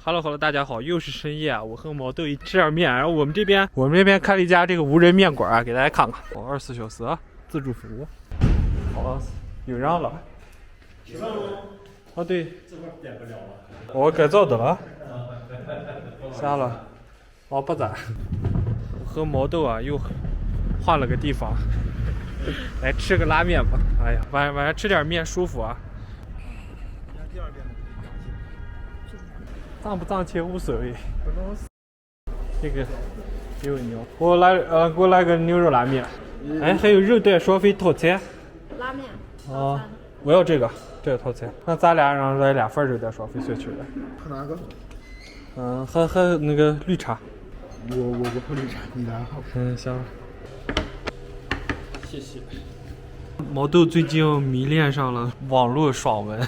Hello，大家好，又是深夜啊！我和毛豆一吃点面，然后我们这边开了一家这个无人面馆啊，给大家看看。24小时自助服务。好，有人了。吃饭喽？哦，对，这会儿点不了了。我改造的了。下了。哦，不咋。我和毛豆啊又换了个地方，来吃个拉面吧。哎呀，晚上吃点面舒服啊。第二遍脏不脏其实无所谓。这个有牛，给我来个牛肉拉面。哎，还有肉带双飞套餐。拉面。哦，我要这个套餐。那咱俩让来2份肉带双飞随取的。喝哪个？喝那个绿茶。我喝绿茶，你来喝。行。谢谢。毛豆最近迷恋上了网络爽文。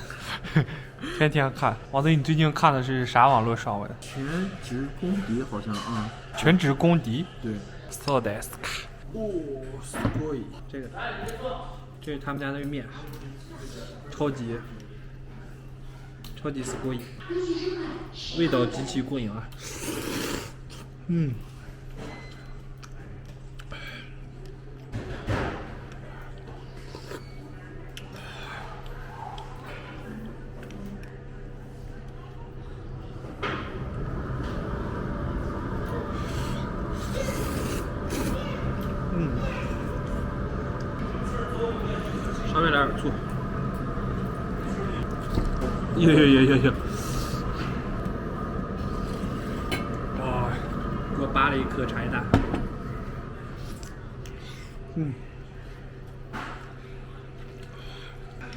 天天看。毛豆，你最近看的是啥网络爽文？全职公敌好像啊。全职公敌。对。そうですか。哦，すごい。这是他们家那个面，超级すごい，味道极其过瘾啊。上面来点醋。哟！哇，给我扒了一颗茶叶蛋。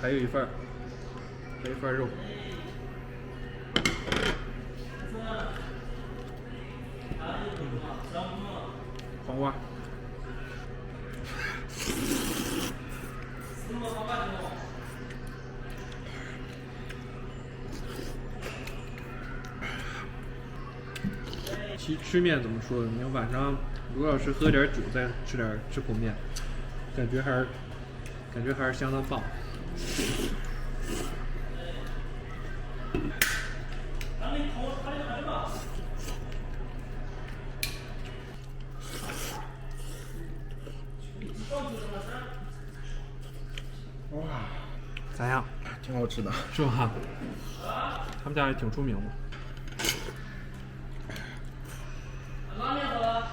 还有一份肉。黄瓜。吃面怎么说呢？你要晚上如果要是喝点酒，再吃口面，感觉还是相当棒。哇，咋样？挺好吃的，是吧？他们家也挺出名的。拉面走了。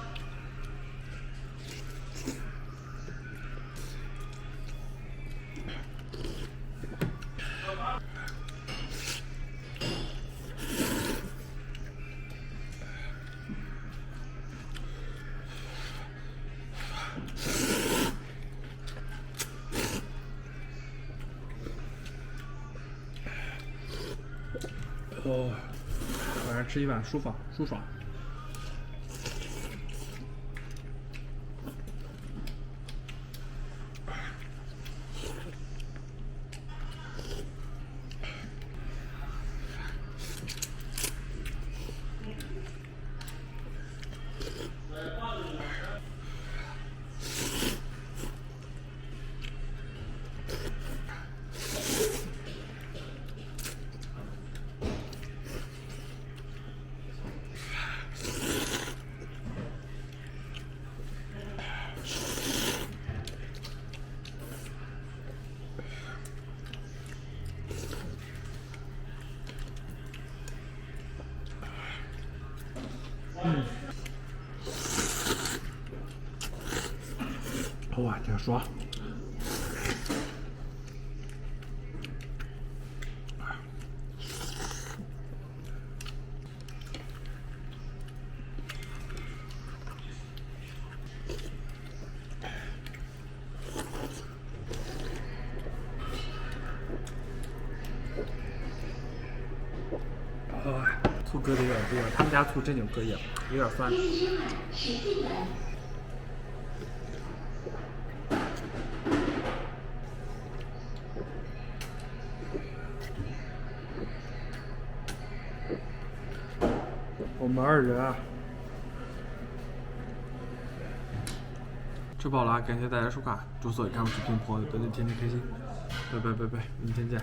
哦，晚上吃一碗舒爽。哇，挺爽。醋搁的有点多，他们家醋真挺可以，有点酸。我们2人啊，吃饱了，感谢大家收看，祝所有看我视频的朋友都能天天开心，拜拜，明天见。